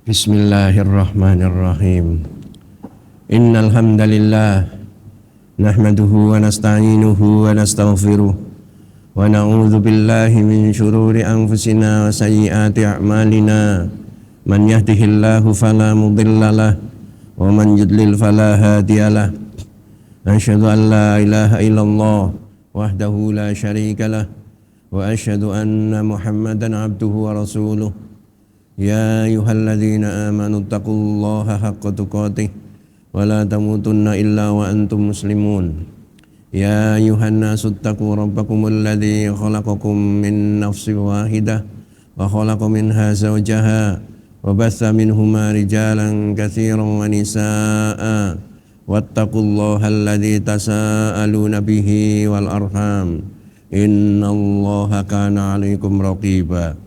Bismillahirrahmanirrahim. Innal hamdalillah nahmaduhu wa nasta'inuhu wa nastaghfiruh wa na'udzu billahi min shururi anfusina wa sayyiati a'malina. Man yahdihillahu fala mudhillalah wa man yudlil fala hadiyalah. Asyhadu an la ilaha illallah wahdahu la syarikalah wa asyhadu anna Muhammadan abduhu wa rasuluh. Ya ayyuhalladzina amanu taqullaha haqqa tuqatih wa la tamutunna illa wa antum muslimun. Ya ayyuhan nasu taqu rabbakumul ladzi khalaqakum min nafsin wahidah wa khalaqa minha zawjaha wa batha minhuma rijalan katsiran wa nisaa'a wattaqullaha alladzi tasaaluna bihi wal arham innallaha kana 'alaikum raqiba.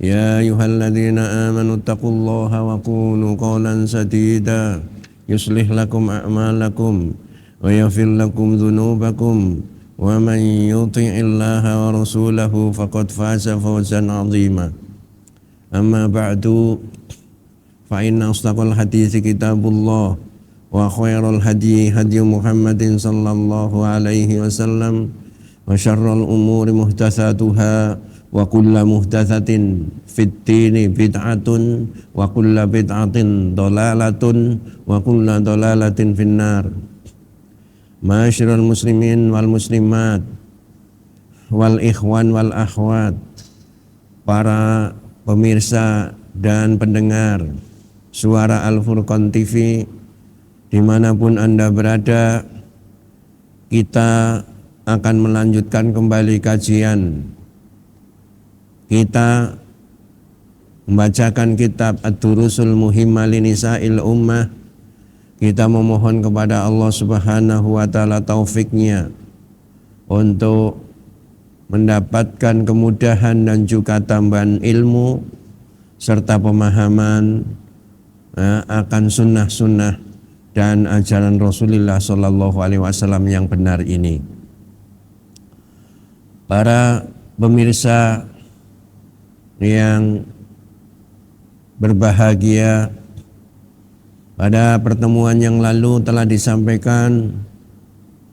Ya ayyuhalladzina amanu taqullaha wa qulu qawlan sadida yuslih lakum a'malakum wa yaghfir lakum dhunubakum wa man yuti'illaha wa rasulahu faqad faza fawzan 'azima. Amma ba'du, fa inna asdaqal hadithi kitabullah wa khairal hadyi hadyu Muhammadin sallallahu alaihi wasallam wa syarral umuri muhdatsatuha wa kullu muhdatsatin fid dini bid'atun wa kullu bid'atin dhalalatun wa kullu dhalalatin finnar. Ma'asyiral muslimin wal muslimat wal ikhwan wal akhwat, para pemirsa dan pendengar suara Al-Furqan TV dimanapun Anda berada, kita akan melanjutkan kembali kajian. Kita membacakan kitab Ad-Durusul Muhimmah Linisa'il Ummah. Kita memohon kepada Allah Subhanahu wa taala taufiknya untuk mendapatkan kemudahan dan juga tambahan ilmu serta pemahaman akan sunnah-sunnah dan ajaran Rasulullah Shallallahu Alaihi Wasallam yang benar ini. Para pemirsa yang berbahagia, pada pertemuan yang lalu telah disampaikan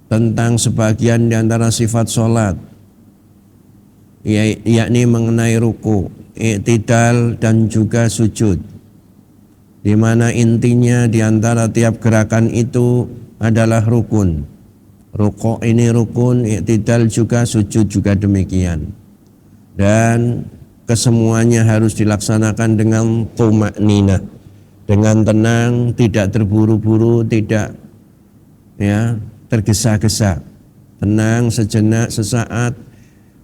tentang sebagian di antara sifat sholat, yakni mengenai ruku, i'tidal dan juga sujud, di mana intinya di antara tiap gerakan itu adalah rukun. Ruku ini rukun, i'tidal juga, sujud juga demikian. Dan kesemuanya harus dilaksanakan dengan tumakninah, dengan tenang, tidak terburu-buru, tidak tergesa-gesa. Tenang sejenak, sesaat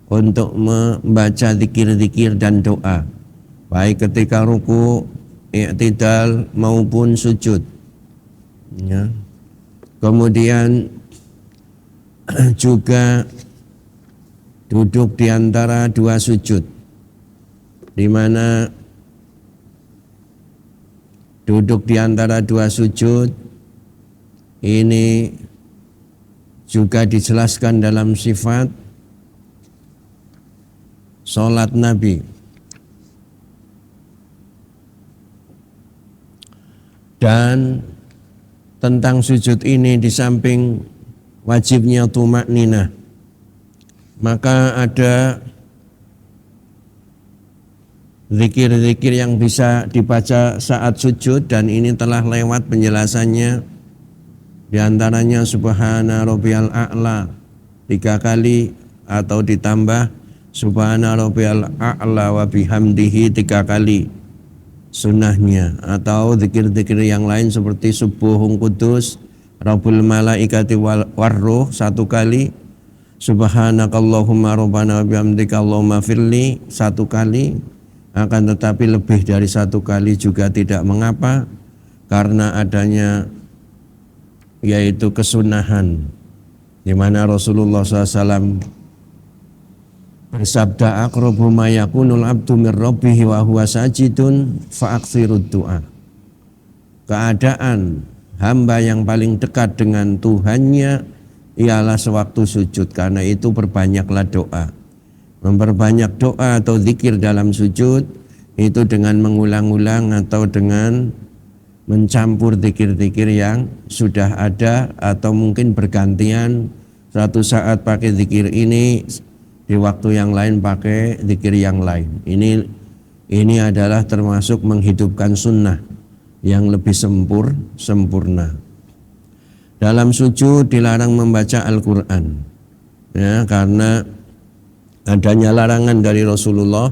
untuk membaca zikir-zikir dan doa, baik ketika ruku, i'tidal maupun sujud. Kemudian juga duduk di antara dua sujud, di mana duduk di antara dua sujud ini juga dijelaskan dalam sifat sholat Nabi. Dan tentang sujud ini, di samping wajibnya tumakninah, maka ada zikir-zikir yang bisa dibaca saat sujud, dan ini telah lewat penjelasannya. Di antaranya subhana rabbiyal a'la 3 kali, atau ditambah subhana rabbiyal a'la wa bihamdihi 3 kali sunnahnya, atau zikir-zikir yang lain seperti subuhun qudus rabbul malaikati warruh 1 kali, subhanakallahumma rabbana wa bihamdika allahumma firli 1 kali. Akan tetapi lebih dari 1 kali juga tidak mengapa, karena adanya yaitu kesunahan, di mana Rasulullah SAW bersabda, aqrabu ma yakunul abdu mir rabbihi wa huwa sajidun fa'aktsirud du'a. Keadaan hamba yang paling dekat dengan Tuhannya ialah sewaktu sujud, karena itu perbanyaklah doa. Memperbanyak doa atau zikir dalam sujud itu dengan mengulang-ulang atau dengan mencampur zikir-zikir yang sudah ada, atau mungkin bergantian, suatu saat pakai zikir ini, di waktu yang lain pakai zikir yang lain. Ini adalah termasuk menghidupkan sunnah yang lebih sempurna. Dalam sujud dilarang membaca Al-Quran, ya, karena adanya larangan dari Rasulullah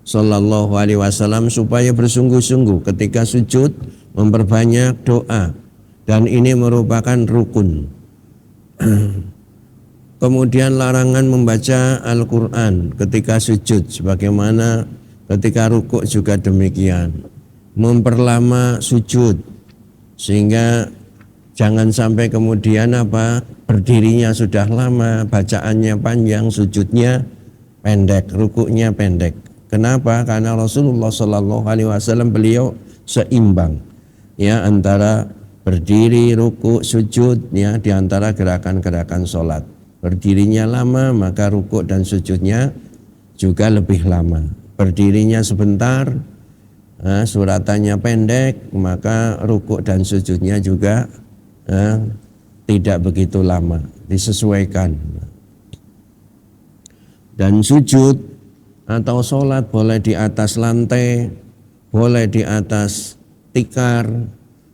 Sallallahu Alaihi Wasallam supaya bersungguh-sungguh ketika sujud memperbanyak doa, dan ini merupakan rukun. Kemudian larangan membaca Al-Quran ketika sujud, sebagaimana ketika rukuk juga demikian. Memperlama sujud sehingga jangan sampai kemudian berdirinya sudah lama, bacaannya panjang, sujudnya pendek, rukuknya pendek. Kenapa? Karena Rasulullah Shallallahu Alaihi Wasallam beliau seimbang, ya, antara berdiri, rukuk, sujud, ya, di antara gerakan-gerakan sholat. Berdirinya lama, maka rukuk dan sujudnya juga lebih lama. Berdirinya sebentar, suratannya pendek, maka rukuk dan sujudnya juga tidak begitu lama, disesuaikan. Dan sujud atau sholat boleh di atas lantai, boleh di atas tikar.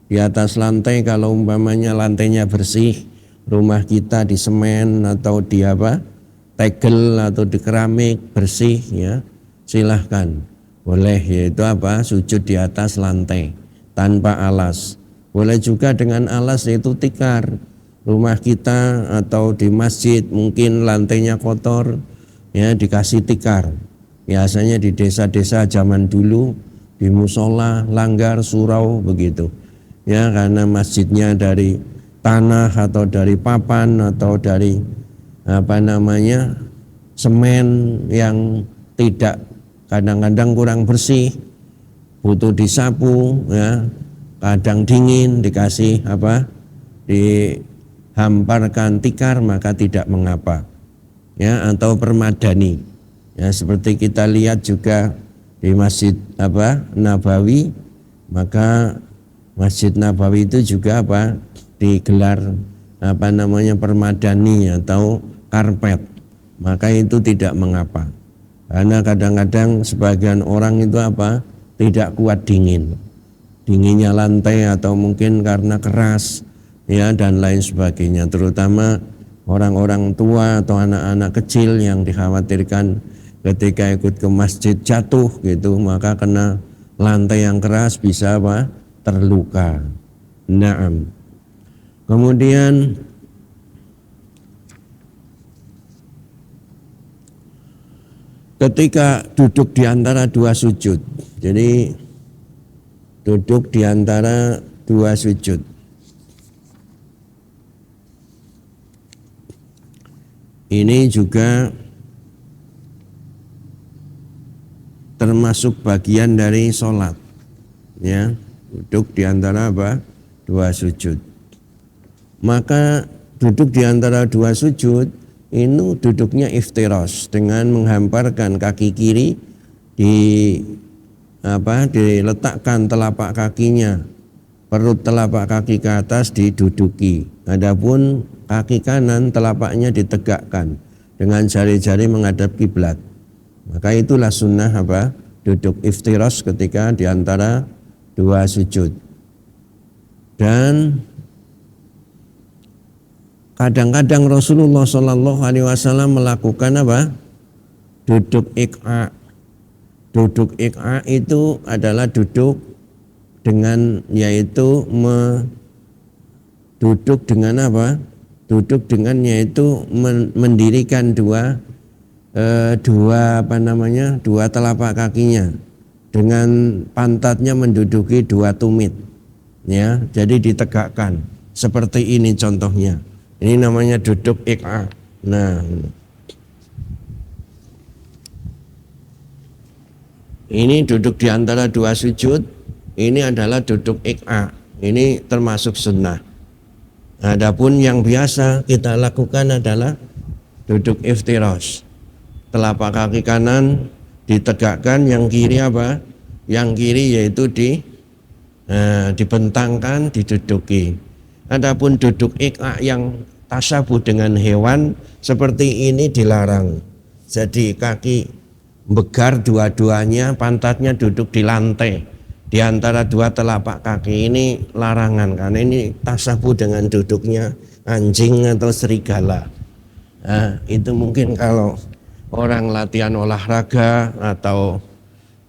Di atas lantai kalau umpamanya lantainya bersih, rumah kita di semen atau di tegel atau di keramik bersih, ya, silahkan, boleh, yaitu sujud di atas lantai tanpa alas. Boleh juga dengan alas, yaitu tikar. Rumah kita atau di masjid mungkin lantainya kotor, ya, dikasih tikar. Biasanya di desa-desa zaman dulu, di musola, langgar, surau begitu, ya, karena masjidnya dari tanah atau dari papan atau dari semen yang tidak, kadang-kadang kurang bersih, butuh disapu, ya, kadang dingin, dikasih dihamparkan tikar, maka tidak mengapa, ya, atau permadani, ya, seperti kita lihat juga di Masjid Nabawi, maka Masjid Nabawi itu juga digelar permadani atau karpet, maka itu tidak mengapa, karena kadang-kadang sebagian orang itu tidak kuat dinginnya lantai, atau mungkin karena keras, ya, dan lain sebagainya. Terutama orang-orang tua atau anak-anak kecil yang dikhawatirkan ketika ikut ke masjid jatuh gitu, maka kena lantai yang keras bisa terluka. Naam. Kemudian ketika duduk di antara dua sujud, jadi duduk di antara dua sujud, ini juga termasuk bagian dari sholat, ya, duduk di antara dua sujud. Maka duduk di antara dua sujud ini duduknya iftiras, dengan menghamparkan kaki kiri diletakkan telapak kakinya, perut telapak kaki ke atas diduduki. Adapun kaki kanan telapaknya ditegakkan dengan jari-jari menghadap kiblat. Maka itulah sunnah duduk iftiras ketika di antara dua sujud. Dan kadang-kadang Rasulullah Shallallahu Alaihi Wasallam melakukan duduk iqa. Duduk iqa itu adalah duduk dengan, yaitu duduk dengan duduk dengan, yaitu mendirikan dua telapak kakinya dengan pantatnya menduduki dua tumit, ya, jadi ditegakkan seperti ini contohnya. Ini namanya duduk iqa. Nah, ini duduk di antara dua sujud, ini adalah duduk iqa. Ini termasuk sunnah. Adapun yang biasa kita lakukan adalah duduk iftiras. Telapak kaki kanan ditegakkan, yang kiri yang kiri yaitu dibentangkan, diduduki. Adapun duduk iqa yang tasabuh dengan hewan seperti ini dilarang. Jadi kaki begar dua-duanya, pantatnya duduk di lantai di antara dua telapak kaki, ini larangan karena ini tasabuh dengan duduknya anjing atau serigala. Nah, itu mungkin kalau orang latihan olahraga atau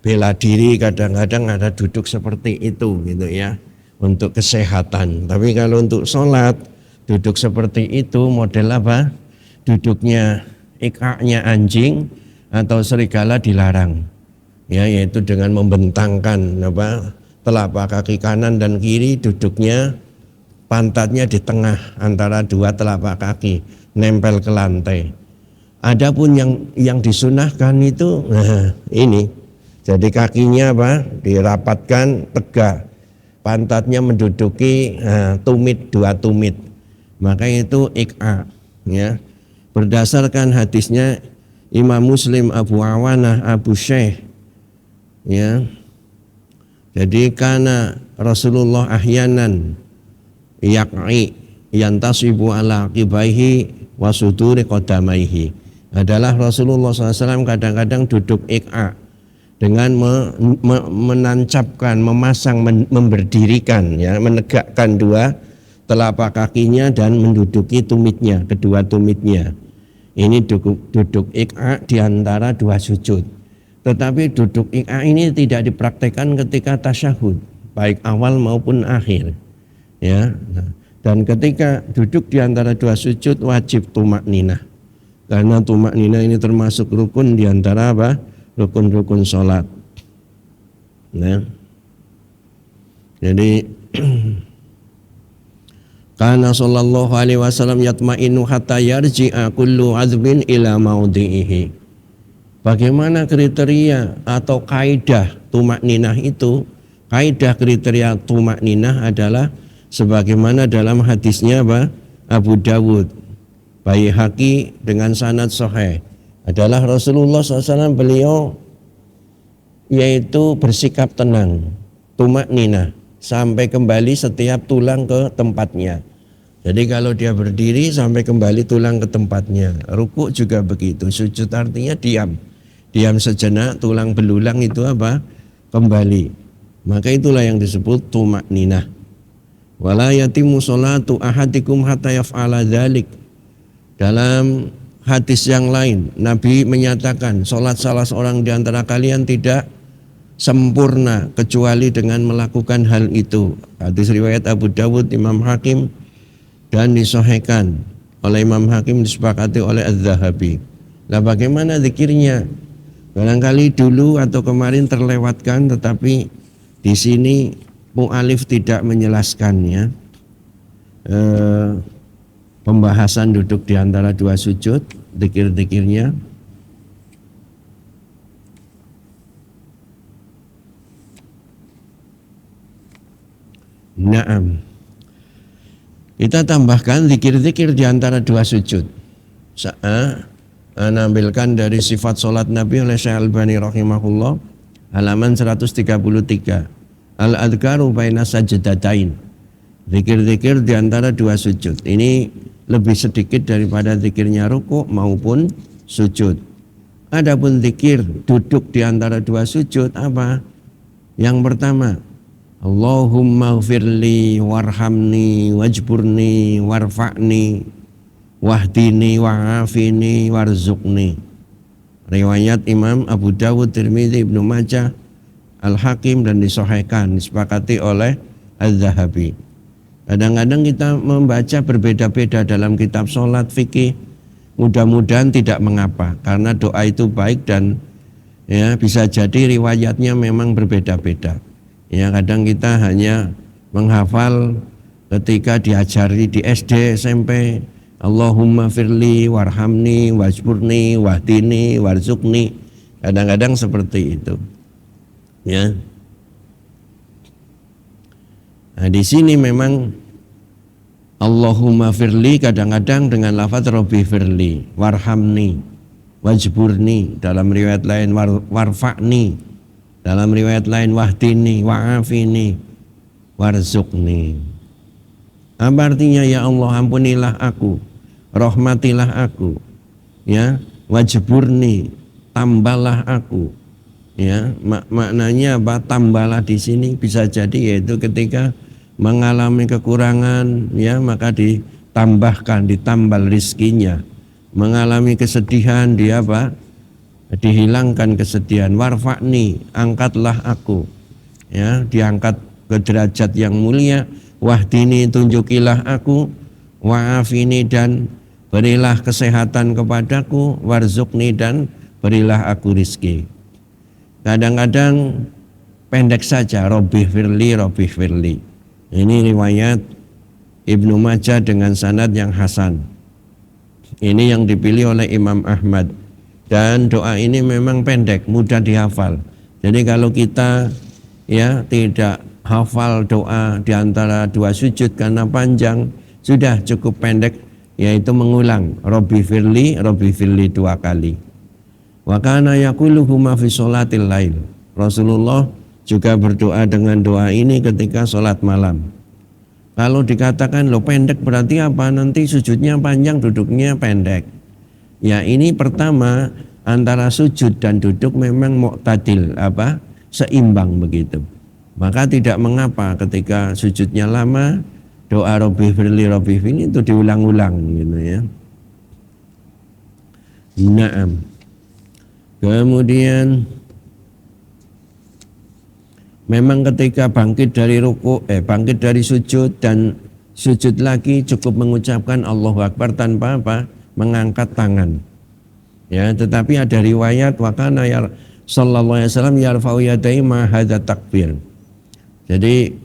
bela diri kadang-kadang ada duduk seperti itu gitu ya, untuk kesehatan. Tapi kalau untuk sholat duduk seperti itu model apa? Duduknya iqa-nya anjing atau serigala dilarang. Ya, yaitu dengan membentangkan telapak kaki kanan dan kiri, duduknya pantatnya di tengah antara dua telapak kaki, nempel ke lantai. Adapun yang disunahkan itu ini. Jadi kakinya dirapatkan tegak, pantatnya menduduki tumit, dua tumit. Maka itu iqa, ya. Berdasarkan hadisnya Imam Muslim, Abu Awanah, Abu Syekh, ya. Jadi karena Rasulullah ahyanan yaq'i yantasibu ala qibaihi wa suduri qadamaihi. Adalah Rasulullah SAW kadang-kadang duduk iqa dengan menancapkan, memasang, memberdirikan, ya, menegakkan dua telapak kakinya dan menduduki tumitnya, kedua tumitnya. Ini duduk iqa di antara dua sujud. Tetapi duduk iqa ini tidak dipraktekkan ketika tasyahud, baik awal maupun akhir. Ya. Dan ketika duduk di antara dua sujud wajib tumakninah. Karena tumakninah ini termasuk rukun di antara rukun-rukun sholat. Nah, jadi karena sallallahu alaihi wasallam yatma'inu hatta yarji'a kullu azbin ila maudhi'ihi. Bagaimana kriteria atau kaidah tumakninah itu? Kaidah kriteria tumakninah adalah sebagaimana dalam hadisnya Abu Dawud, Baihaqi dengan sanad sahih, adalah Rasulullah SAW beliau yaitu bersikap tenang, tumakninah, sampai kembali setiap tulang ke tempatnya. Jadi kalau dia berdiri sampai kembali tulang ke tempatnya. Rukuk juga begitu, sujud artinya diam sejenak, tulang belulang itu kembali. Maka itulah yang disebut tumakninah. Wala yatimu sholatu ahadikum hatta yaf'ala dzalik. Dalam hadis yang lain Nabi menyatakan sholat salah seorang di antara kalian tidak sempurna kecuali dengan melakukan hal itu. Hadis riwayat Abu Dawud, Imam Hakim, dan disahihkan oleh Imam Hakim, disepakati oleh Az-Zahabi. Nah, bagaimana zikirnya? Barangkali dulu atau kemarin terlewatkan, tetapi di sini mu'alif tidak menjelaskannya. Pembahasan duduk di antara dua sujud, zikir-zikirnya. Naam. Kita tambahkan zikir-zikir di antara dua sujud. Ambilkan dari sifat sholat Nabi oleh Syekh Albani rahimahullah, halaman 133. Al-adhkaru baina sajdatain. Zikir-zikir di antara dua sujud. Ini lebih sedikit daripada zikirnya rukuk maupun sujud. Adapun zikir duduk di antara dua sujud apa? Yang pertama, Allahumma gfirli warhamni wajburni warfa'ni wahdini wa'afini warzuqni. Riwayat Imam Abu Dawud, Tirmidzi, Ibnu Majah, Al-Hakim, dan disahihkan, disepakati oleh Az-Zahabi. Kadang-kadang kita membaca berbeda-beda dalam kitab sholat, fikih. Mudah-mudahan tidak mengapa, karena doa itu baik dan ya bisa jadi riwayatnya memang berbeda-beda. Ya, kadang kita hanya menghafal ketika diajari di SD, SMP, Allahumma firli warhamni wajburni wahdini warzuqni. Kadang-kadang seperti itu. Ya. Nah, di sini memang Allahumma firli kadang-kadang dengan lafaz Rabbi firli, warhamni, wajburni, dalam riwayat lain warfa'ni, Dalam riwayat lain wahdini wa'afini warzuqni. Apa artinya? Ya Allah, ampunilah aku, rahmatilah aku, ya, wajburni, tambahlah aku. Ya, maknanya apa? Tambahlah di sini bisa jadi yaitu ketika mengalami kekurangan, ya, maka ditambahkan, ditambal rizkinya. Mengalami kesedihan, dia apa? Dihilangkan kesedihan. Warfa'ni, angkatlah aku, ya, diangkat ke derajat yang mulia. Wahdini, tunjukilah aku. Wa'afini, dan berilah kesehatan kepadaku. Warzuqni, dan berilah aku rizki. Kadang-kadang pendek saja, Robbi firli, Robbi firli. Ini riwayat Ibnu Majah dengan sanad yang hasan. Ini yang dipilih oleh Imam Ahmad. Dan doa ini memang pendek, mudah dihafal. Jadi kalau kita, ya, tidak hafal doa di antara dua sujud karena panjang, sudah cukup pendek, yaitu mengulang Robbi firli 2 kali. Wa kana yaquluhu ma fi sholatil lail. Rasulullah juga berdoa dengan doa ini ketika sholat malam. Kalau dikatakan lo pendek berarti apa? Nanti sujudnya panjang, duduknya pendek. Ya, ini pertama, antara sujud dan duduk memang mu'tadil, apa? Seimbang begitu. Maka tidak mengapa ketika sujudnya lama, doa Robbi firli itu diulang-ulang gitu ya. Naam. Kemudian memang ketika bangkit dari bangkit dari sujud dan sujud lagi cukup mengucapkan Allahu Akbar tanpa apa? Mengangkat tangan. Ya, tetapi ada riwayat wa kana ya sallallahu alaihi wasallam yarfa'u yadayhi ma hadza takbir. Jadi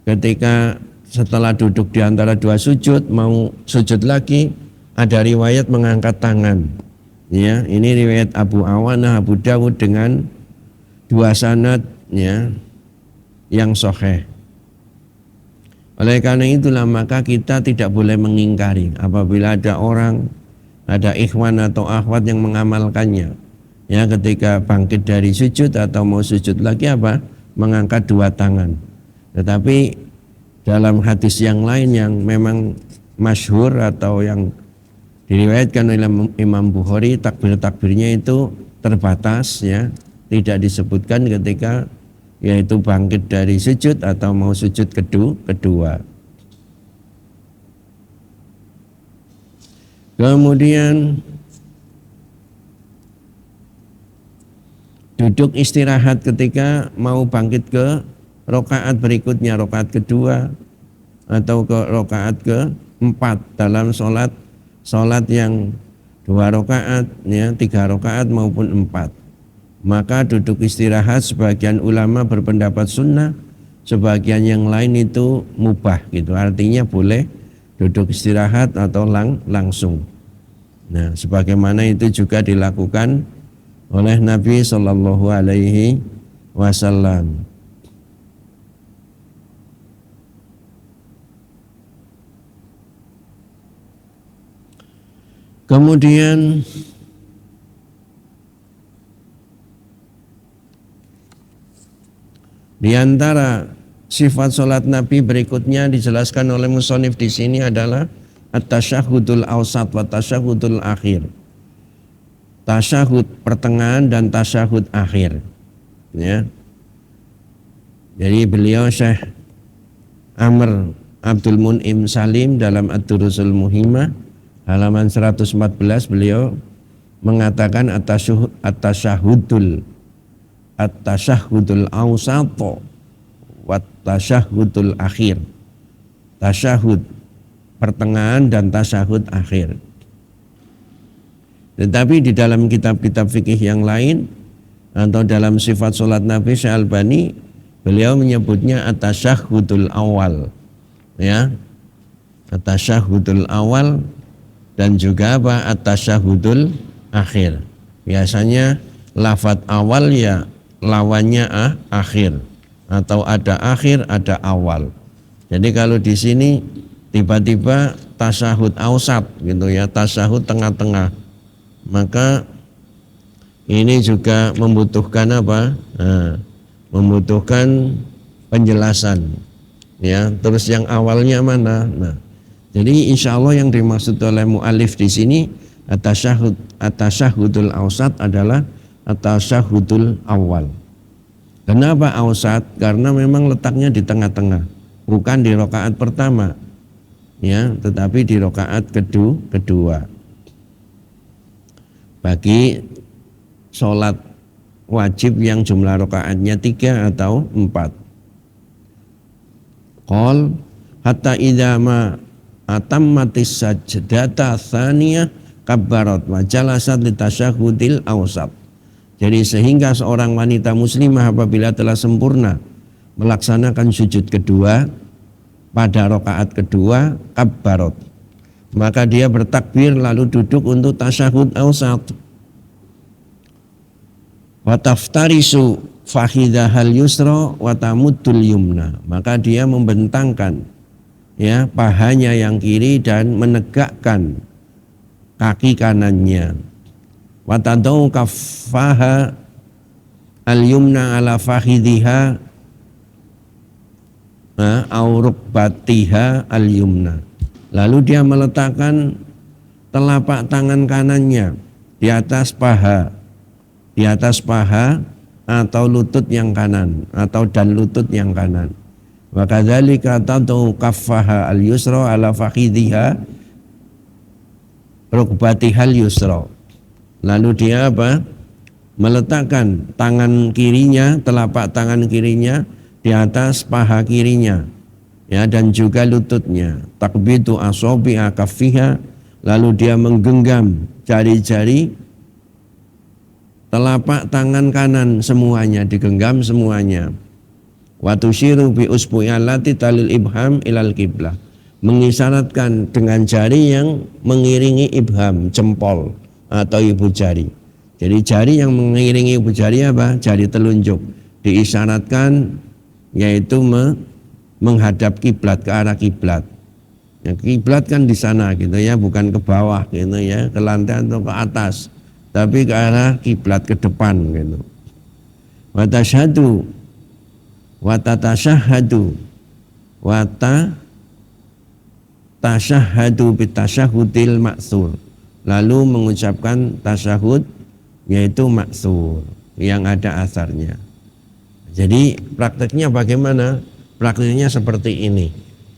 ketika setelah duduk di antara dua sujud mau sujud lagi ada riwayat mengangkat tangan. Ya, ini riwayat Abu Awanah, Abu Dawud dengan 2 sanad, ya, yang sahih. Oleh karena itulah maka kita tidak boleh mengingkari apabila ada orang, ada ikhwan atau akhwat yang mengamalkannya. Ya, ketika bangkit dari sujud atau mau sujud lagi apa? Mengangkat 2 tangan. Tetapi dalam hadis yang lain yang memang masyhur atau yang diriwayatkan oleh Imam Bukhari, takbir-takbirnya itu terbatas, ya, tidak disebutkan ketika yaitu bangkit dari sujud atau mau sujud kedua. Kemudian duduk istirahat ketika mau bangkit ke rakaat berikutnya, rakaat kedua atau ke rakaat ke-4 dalam sholat yang 2 rakaat, ya, 3 rakaat maupun 4. Maka duduk istirahat sebagian ulama berpendapat sunnah, sebagian yang lain itu mubah gitu. Artinya boleh duduk istirahat atau langsung. Nah, sebagaimana itu juga dilakukan oleh Nabi Shallallahu Alaihi Wasallam. Kemudian di antara sifat sholat Nabi berikutnya dijelaskan oleh musonif di sini adalah at-tasyahudul awsat wa tasyahudul akhir. Tasyahud pertengahan dan tasyahud akhir. Ya. Jadi beliau Syekh Amr Abdul Mun'im Salim dalam Ad-Durusul Muhimmah halaman 114 beliau mengatakan at-tasyahudul awsat wa tasyahudul akhir. Tasyahud pertengahan dan tasyahud akhir. Tetapi di dalam kitab-kitab fikih yang lain atau dalam sifat sholat Nabi Syekh Albani beliau menyebutnya at-tasyahudul awal, ya, at-tasyahudul awal dan juga apa? At-tasyahudul akhir. Biasanya lafadz awal ya lawannya akhir, atau ada akhir ada awal. Jadi kalau di sini tiba-tiba tasyahud ausat gitu ya, tasyahud tengah-tengah, maka ini juga membutuhkan apa? Nah, membutuhkan penjelasan. Ya, terus yang awalnya mana? Nah, jadi insya Allah yang dimaksud oleh mu'alif di sini at-tasyahudul awsat adalah at-tasyahudul awal. Kenapa awsat? Karena memang letaknya di tengah-tengah, bukan di rakaat pertama, ya, tetapi di rakaat kedua. Bagi sholat wajib yang jumlah rakaatnya 3 atau 4. Qol hatta idza ma atammatis sajdata tsaniyah kabbarat wa jalasat litasyahudil awsat. Jadi sehingga seorang wanita muslimah apabila telah sempurna melaksanakan sujud kedua pada rakaat kedua kabbarat, maka dia bertakbir lalu duduk untuk tasyahud awsat. Wa taftarisu fakhidahal yusra wa tamuddul yumna, maka dia membentangkan ya pahanya yang kiri dan menegakkan kaki kanannya. Wa tadau kaffaha al yumna ala fakhidhiha au rukbatiha al yumna, lalu dia meletakkan telapak tangan kanannya di atas paha atau lutut yang kanan dan lutut yang kanan. Wa kadzalika tadau kaffaha al yusra ala fakhidhiha rukbatihal yusra, lalu dia apa? Meletakkan tangan kirinya, telapak tangan kirinya di atas paha kirinya, ya, dan juga lututnya. Takbitu asabi'a kaffiha, lalu dia menggenggam jari-jari telapak tangan kanan semuanya, digenggam semuanya. Wa tusyiru bi usbu'i allati talil ibham ilal qiblah, mengisyaratkan dengan jari yang mengiringi ibham, jempol atau ibu jari. Jadi jari yang mengiringi ibu jari apa? Jari telunjuk. Diisyaratkan yaitu menghadap kiblat, ke arah kiblat. Ya, kiblat kan di sana gitu ya, bukan ke bawah gitu ya, ke lantai atau ke atas, tapi ke arah kiblat, ke depan gitu. Wa tashhadu wa tatashahhadu wa tasyahhadu bitasyahudil maksur, lalu mengucapkan tasyahud yaitu maksur yang ada asarnya. Jadi prakteknya bagaimana? Prakteknya seperti ini.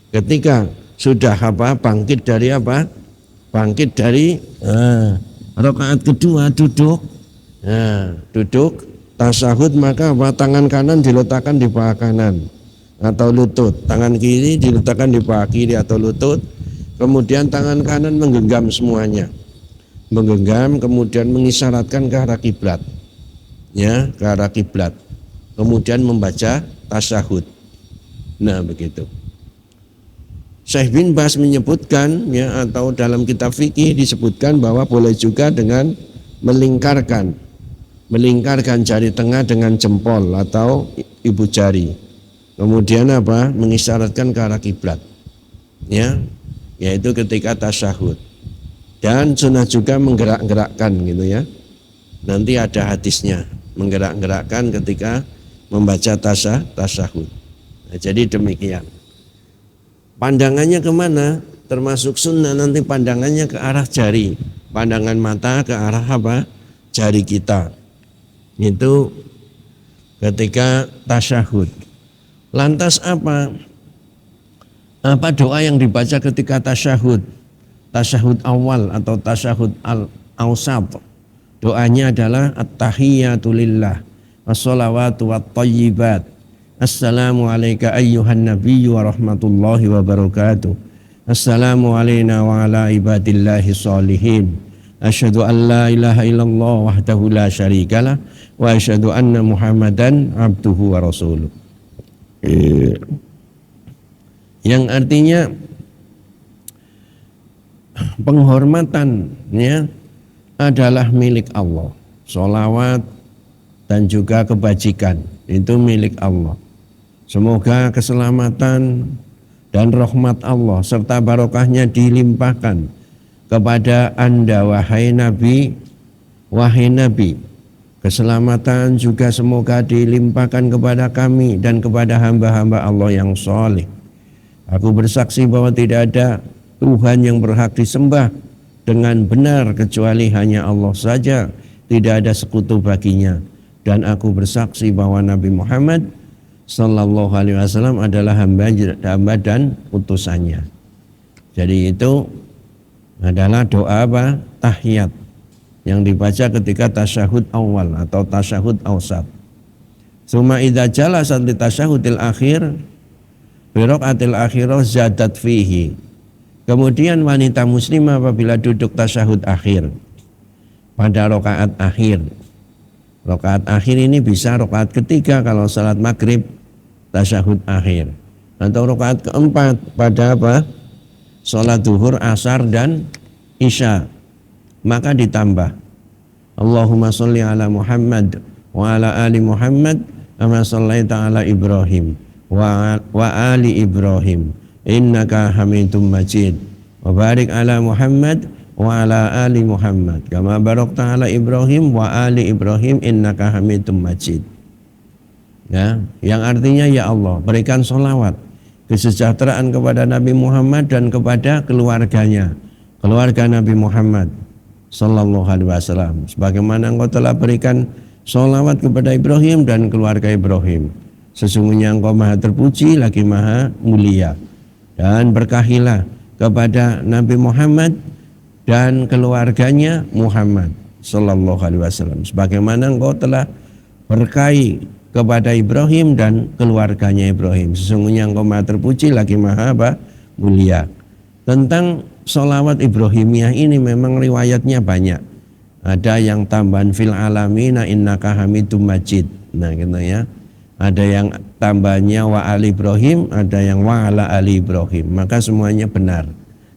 Ketika sudah bangkit dari rakaat kedua, duduk tasyahud, maka tangan kanan diletakkan di paha kanan atau lutut, tangan kiri diletakkan di paha kiri atau lutut, kemudian tangan kanan menggenggam semuanya, kemudian mengisyaratkan ke arah kiblat, ya, ke arah kiblat, kemudian membaca tasyahud. Nah, begitu. Syekh bin Baz menyebutkan, ya, atau dalam kitab fikih disebutkan bahwa boleh juga dengan melingkarkan jari tengah dengan jempol atau ibu jari, kemudian mengisyaratkan ke arah kiblat, ya, yaitu ketika tasyahud. Dan sunnah juga menggerak-gerakkan gitu ya, nanti ada hadisnya, menggerak-gerakkan ketika membaca tasyahud. Nah, jadi demikian. Pandangannya kemana? Termasuk sunnah nanti pandangannya ke arah jari, pandangan mata ke arah jari kita. Itu ketika tasyahud. Lantas apa doa yang dibaca ketika tasyahud? Tasyahud awal atau tasyahud al-awsat. Doanya adalah at-tahiyyatu lillah was-shalawatu wat-thayyibat. Assalamu alayka ayyuhan nabiyyu wa rahmatullahi wa barakatuh. Assalamu alayna wa ala ibadillahi sholihin. Asyhadu an la ilaha illallah wahdahu la syarikalah wa asyhadu anna Muhammadan abduhu wa rasuluh. Yang artinya penghormatannya adalah milik Allah. Sholawat dan juga kebajikan itu milik Allah. Semoga keselamatan dan rahmat Allah serta barokahnya dilimpahkan kepada Anda wahai Nabi Keselamatan juga semoga dilimpahkan kepada kami dan kepada hamba-hamba Allah yang soleh. Aku bersaksi bahwa tidak ada Tuhan yang berhak disembah dengan benar kecuali hanya Allah saja, tidak ada sekutu baginya. Dan aku bersaksi bahwa Nabi Muhammad Sallallahu Alaihi Wasallam adalah hamba dan utusannya. Jadi itu adalah doa apa? Tahiyat yang dibaca ketika tasyahud awal atau tasyahud awsat. Suma idza jalasat li tasyahudil akhir bi raqatil akhirah zadat fihi. Kemudian wanita muslimah apabila duduk tasyahud akhir pada rakaat akhir. Rakaat akhir ini bisa rakaat ketiga kalau salat maghrib tasyahud akhir, atau rakaat keempat pada apa? Salat zuhur, asar dan isya. Maka ditambah Allahumma sholli ala Muhammad wa ala ali Muhammad kama shallaita ala Ibrahim wa ali Ibrahim innaka Hamidum Majid wa barik ala Muhammad wa ala ali Muhammad kama barakta ala Ibrahim wa ali Ibrahim innaka Hamidum Majid. Ya, yang artinya ya Allah berikan sholawat kesejahteraan kepada Nabi Muhammad dan kepada keluarganya, keluarga Nabi Muhammad Sallallahu Alaihi Wasallam, sebagaimana Engkau telah berikan sholawat kepada Ibrahim dan keluarga Ibrahim. Sesungguhnya Engkau maha terpuji lagi maha mulia. Dan berkahilah kepada Nabi Muhammad dan keluarganya Muhammad Sallallahu Alaihi Wasallam, sebagaimana Engkau telah berkahi kepada Ibrahim dan keluarganya Ibrahim. Sesungguhnya Engkau maha terpuji lagi maha apa? Mulia. Tentang sholawat Ibrahimiyah ini memang riwayatnya banyak. Ada yang tambahan fil alamina innaka Hamidum Majid. Nah gitu ya. Ada yang tambahannya wa ali Ibrahim, ada yang wa ala ali Ibrahim. Maka semuanya benar.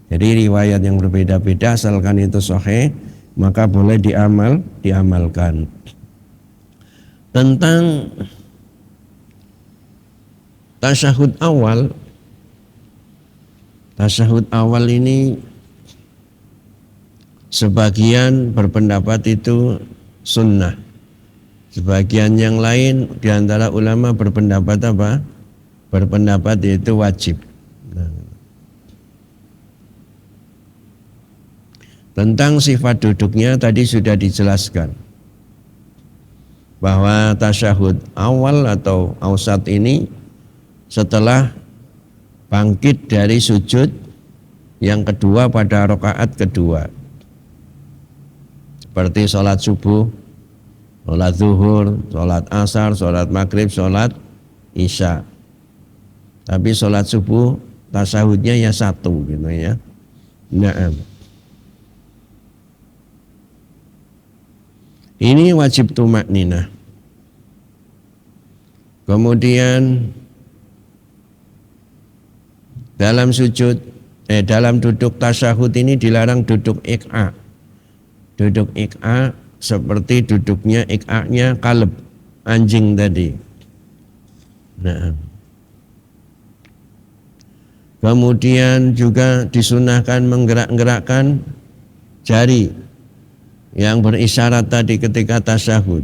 Jadi riwayat yang berbeda-beda asalkan itu sahih, maka boleh diamalkan. Tentang tasyahud awal. Tasyahud awal ini sebagian berpendapat itu sunnah. Sebagian yang lain diantara ulama berpendapat apa? Berpendapat itu wajib. Nah. Tentang sifat duduknya tadi sudah dijelaskan. Bahwa tasyahud awal atau awsat ini setelah bangkit dari sujud yang kedua pada rakaat kedua, seperti sholat subuh, sholat zuhur, sholat asar, sholat maghrib, sholat isya. Tapi sholat subuh tasyahudnya ya satu gitu ya. Nah, ini wajib tumakninah. Kemudian dalam duduk tasyahud ini dilarang duduk iq'a. Duduk iq'a seperti duduknya iq'a-nya kalb, anjing tadi. Nah. Kemudian juga disunahkan menggerak-gerakkan jari yang berisyarat tadi ketika tasyahud.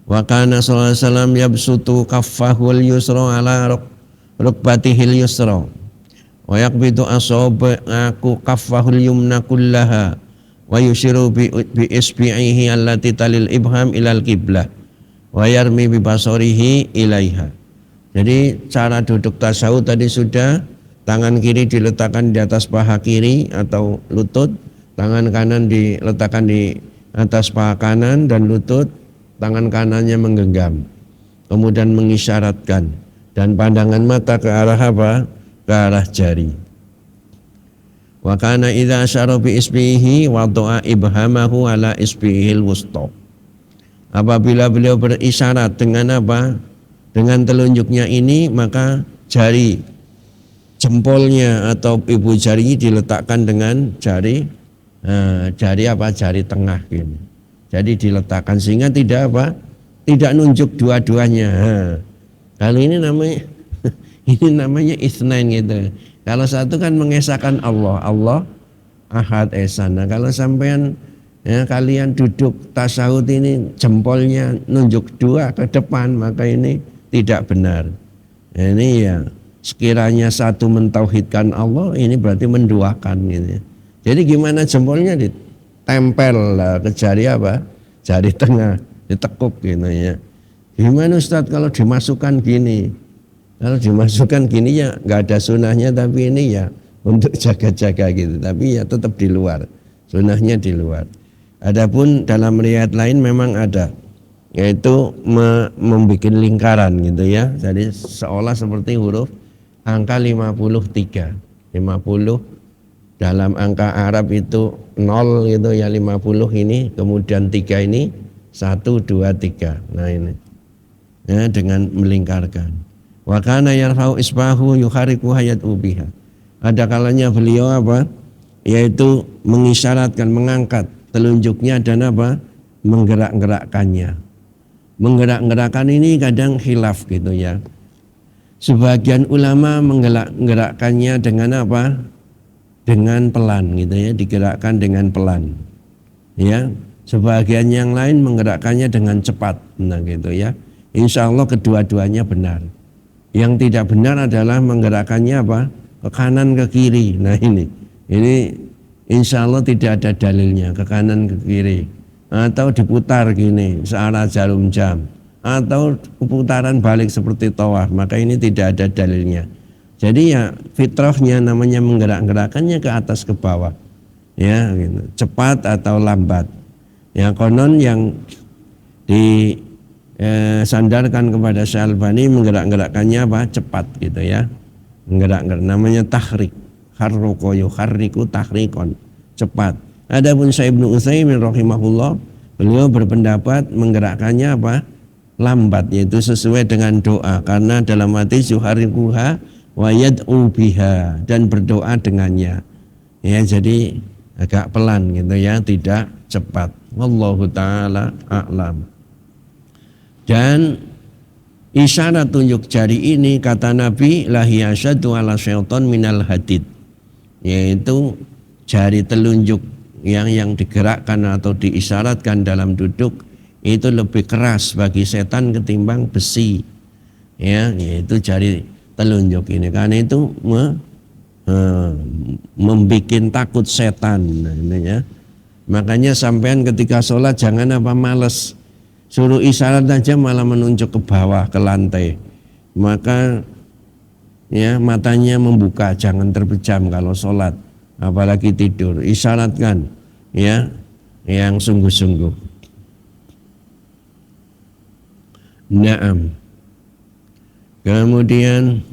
Wa kana sallallahu alaihi wasallam yabsutu kaffahul yusra ala rukbatihil yusra wa yaqbidu asabahu kaffahul yumna kullaha wa yushiru bi isbi'ihi allati talil ibham ilal qiblah wa yarmi bi basarihi ilaiha. Jadi cara duduk tasyahud tadi sudah, tangan kiri diletakkan di atas paha kiri atau lutut, tangan kanan diletakkan di atas paha kanan dan lutut, tangan kanannya menggenggam, kemudian mengisyaratkan, dan pandangan mata ke arah apa? Ke arah jari. Wa kana idza asyara bi isbihi wa do'a ibhamahu ala isbihil wusta. Apabila beliau berisyarat dengan apa? Dengan telunjuknya ini, maka jari jempolnya atau ibu jari diletakkan dengan jari jari tengah gitu. Jadi diletakkan sehingga tidak apa? Tidak nunjuk dua-duanya. Kalau ini namanya itsnain gitu. Kalau satu kan mengesahkan Allah, Allah Ahad Esa. Nah, kalau sampean Ya, kalian duduk tasyahud ini jempolnya nunjuk dua ke depan, maka ini tidak benar. Ini ya sekiranya satu mentauhidkan Allah, ini berarti menduakan gitu. Jadi gimana jempolnya ditempel lah ke jari apa? Jari tengah, ditekuk gitu ya. Gimana Ustadz kalau dimasukkan gini? Kalau dimasukkan gini ya nggak ada sunahnya, tapi ini ya untuk jaga-jaga gitu. Tapi ya tetap di luar, sunahnya di luar. Adapun dalam riwayat lain memang ada, yaitu membuat lingkaran gitu ya. Jadi seolah seperti huruf angka 53. 50 dalam angka Arab itu 0 gitu ya, 50 ini, kemudian 3 ini 1, 2, 3. Nah ini ya, dengan melingkarkan. Wa kana yarfa'u isbahu yuhariku hayat ubiha. Ada kalanya beliau apa? Yaitu mengisyaratkan, mengangkat telunjuknya dan apa? Menggerak-gerakkannya. Menggerak-gerakkan ini kadang khilaf gitu ya. Sebagian ulama menggerakkannya dengan apa? Dengan pelan gitu ya, digerakkan dengan pelan. Ya, sebagian yang lain menggerakkannya dengan cepat. Nah gitu ya. Insya Allah kedua-duanya benar. Yang tidak benar adalah menggerakkannya apa? Ke kanan ke kiri. Nah ini insya Allah tidak ada dalilnya, ke kanan ke kiri, atau diputar gini searah jarum jam, atau putaran balik seperti tawaf, maka ini tidak ada dalilnya. Jadi ya fitrahnya namanya menggerak-gerakkannya ke atas ke bawah, ya gitu. Cepat atau lambat. Ya konon yang disandarkan kepada Syalbani menggerak-gerakkannya apa? Cepat gitu ya, menggerak-gerak, namanya tahrik. Harruko yuharriku tahrikon, cepat. Adapun Syekh Ibnu Utsaimin rahimahullah, beliau berpendapat menggerakkannya apa? Lambat, yaitu sesuai dengan doa, karena dalam hadis yuharrikuha wa yad'u biha, dan berdoa dengannya. Ya, jadi agak pelan gitu ya, tidak cepat. Wallahu taala a'lam. Dan isyarat tunjuk jari ini kata Nabi lahiyasyadu ala syaiton minal hadid, yaitu jari telunjuk yang digerakkan atau diisyaratkan dalam duduk itu lebih keras bagi setan ketimbang besi, ya, yaitu jari telunjuk ini, karena itu membikin takut setan. Nah, ini ya. Makanya sampean ketika sholat jangan apa males, suruh isyarat aja malah menunjuk ke bawah ke lantai, maka ya matanya membuka, jangan terpejam kalau sholat, apalagi tidur. Isyaratkan ya yang sungguh-sungguh. Naam. Kemudian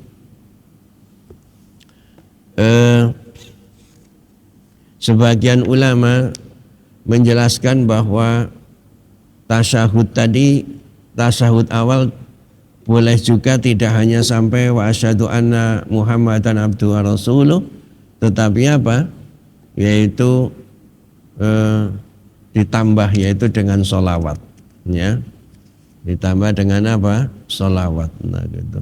sebagian ulama menjelaskan bahwa tasyahud tadi, tasyahud awal boleh juga tidak hanya sampai wa asyhadu anna Muhammadan abduhu wa rasuluh, tetapi apa? Yaitu ditambah, yaitu dengan sholawat, ya. Ditambah dengan apa? Sholawat. Nah gitu.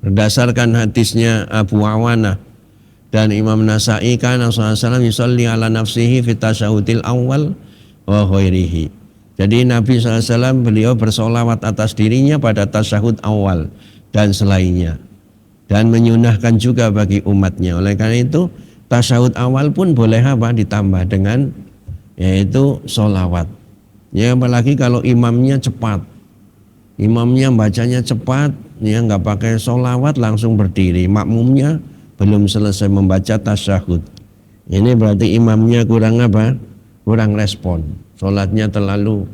Berdasarkan hadisnya Abu Awanah dan Imam Nasa'i, kan Rasulullah SAW yusalli ala nafsihi fi tasyahudil awal wa ghairihi. Jadi Nabi SAW beliau bersolawat atas dirinya pada tasyahud awal dan selainnya, dan menyunahkan juga bagi umatnya. Oleh karena itu tasyahud awal pun boleh apa? Ditambah dengan yaitu solawat. Ya, apalagi kalau imamnya cepat, imamnya bacanya cepat, ya nggak pakai solawat langsung berdiri, makmumnya belum selesai membaca tasyahud, ini berarti imamnya kurang apa? Kurang respon, sholatnya terlalu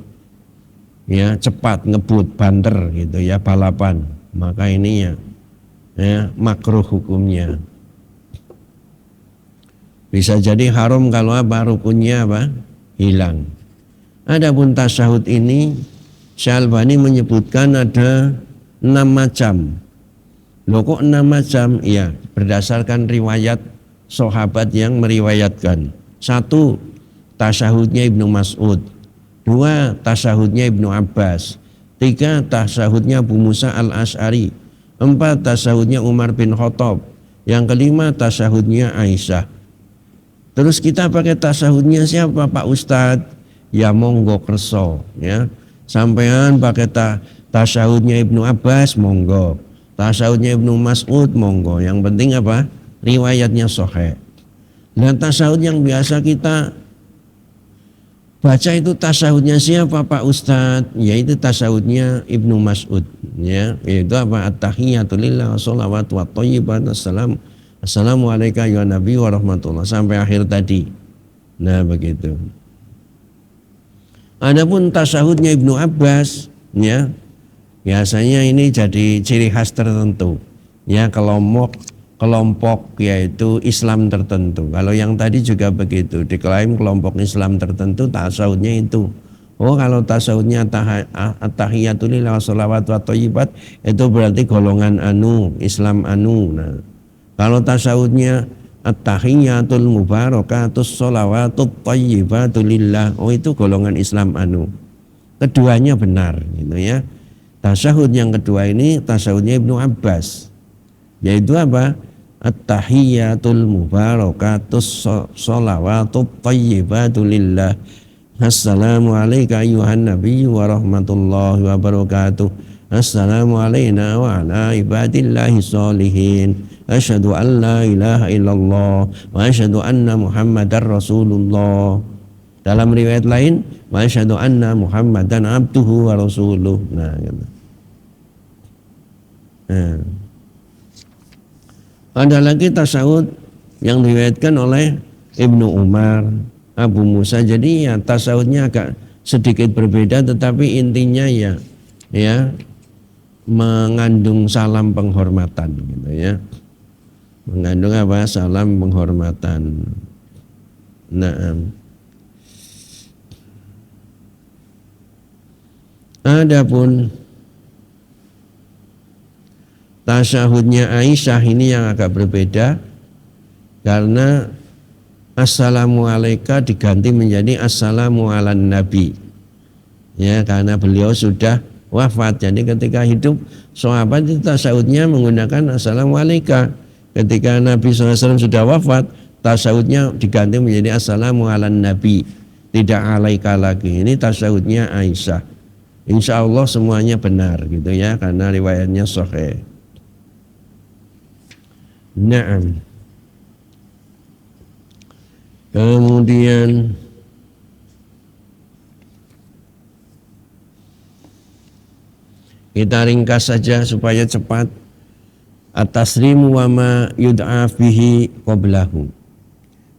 ya cepat, ngebut, banter gitu ya, balapan, maka ini ya makruh hukumnya. Bisa jadi haram kalau apa? Rukunnya apa? Hilang. Adapun tasyahud ini Syalbani menyebutkan ada 6 macam. Loh kok 6 macam? Iya, berdasarkan riwayat sahabat yang meriwayatkan. 1, tasyahudnya Ibnu Mas'ud. 2, tasyahudnya Ibnu Abbas. 3, tasyahudnya Abu Musa al-Asy'ari. 4, tasyahudnya Umar bin Khattab. Yang kelima, tasyahudnya Aisyah. Terus kita pakai tasahudnya siapa Pak Ustadz? Ya monggo kerso ya. Sampean pakai tasahudnya Ibnu Abbas monggo. Tasahudnya Ibnu Mas'ud monggo. Yang penting apa? Riwayatnya sahih. Dan tasahud yang biasa kita baca itu tasahudnya siapa Pak Ustadz? Yaitu tasahudnya Ibnu Mas'ud ya. Yaitu apa? At-tahiyatu lillah wa sholawatu wa thayyibat Assalamualaikum ya Nabi wa rahmatullah sampai akhir tadi. Nah begitu. Adapun tasahudnya Ibnu Abbas ya, biasanya ini jadi ciri khas tertentu ya, kelompok yaitu Islam tertentu. Kalau yang tadi juga begitu, diklaim kelompok Islam tertentu tasahudnya itu. Oh kalau tasawufnya at-tahiyatul lillah wa sholawatu wa thayyibat itu berarti golongan anu, Islam anu. Nah, kalau tasawufnya at-tahiyatul mubarakatus sholawatut thayyibatul lillah, oh itu golongan Islam anu. Keduanya benar gitu ya. Tasawuf yang kedua ini tasawufnya Ibnu Abbas. Yaitu apa? At-tahiyatul mubarakatus sholawatut thayyibatul lillah. Assalamu alayka ayyuhan nabiyyu wa rahmatullahi wa barakatuh. Assalamu alayna wa ala ibadillahi sholihin. Asyhadu an la ilaha illallah wa asyhadu anna Muhammadar Rasulullah. Dalam riwayat lain, wa asyhadu anna Muhammadan abduhu wa rasuluh. Nah, gitu. Ada lagi tasawuf yang diriwayatkan oleh Ibnu Umar, Abu Musa. Jadi ya tasawufnya agak sedikit berbeda, tetapi intinya ya mengandung salam penghormatan gitu ya. Mengandung apa? Salam penghormatan. Nah, adapun tasyahudnya Aisyah ini yang agak berbeda karena assalamu alaika diganti menjadi assalamu ala nabi ya, karena beliau sudah wafat. Jadi ketika hidup sahabat itu tasyahudnya menggunakan assalamu alaika. Ketika Nabi SAW sudah wafat, tasyahudnya diganti menjadi assalamu ala nabi, tidak alaika lagi. Ini tasyahudnya Aisyah. Insya Allah semuanya benar gitu ya, karena riwayatnya sahih. Naam. Kemudian kita ringkas saja supaya cepat. At-taslimu wa ma yud'a bihi qablahu.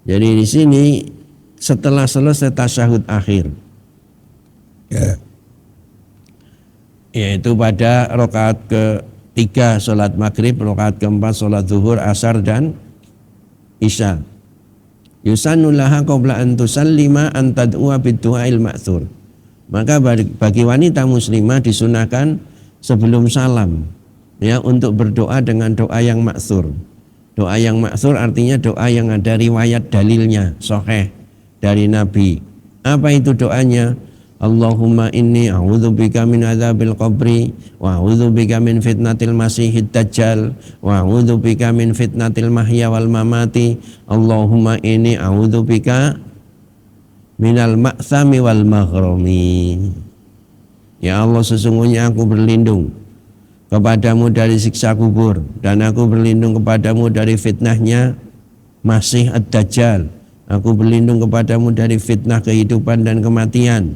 Jadi di sini setelah selesai tasyahud akhir ya, yaitu pada rakaat ketiga sholat maghrib, rakaat keempat sholat zuhur, asar dan isya. Yusannu laha qabla an tusallima an tad'u'a bid-du'ail ma'tsur. Maka bagi wanita muslimah disunahkan sebelum salam ya untuk berdoa dengan doa yang ma'tsur. Doa yang ma'tsur artinya doa yang ada riwayat dalilnya sahih dari Nabi. Apa itu doanya? Allahumma inni a'udzubika min adzabil qabri wa a'udzubika min fitnatil masihid dajjal wa a'udzubika min fitnatil mahya wal mamati. Allahumma inni a'udzubika minal ma'tsami wal maghrami. Ya Allah, sesungguhnya aku berlindung kepadamu dari siksa kubur, dan aku berlindung kepadamu dari fitnahnya Masih ad-Dajjal. Aku berlindung kepadamu dari fitnah kehidupan dan kematian.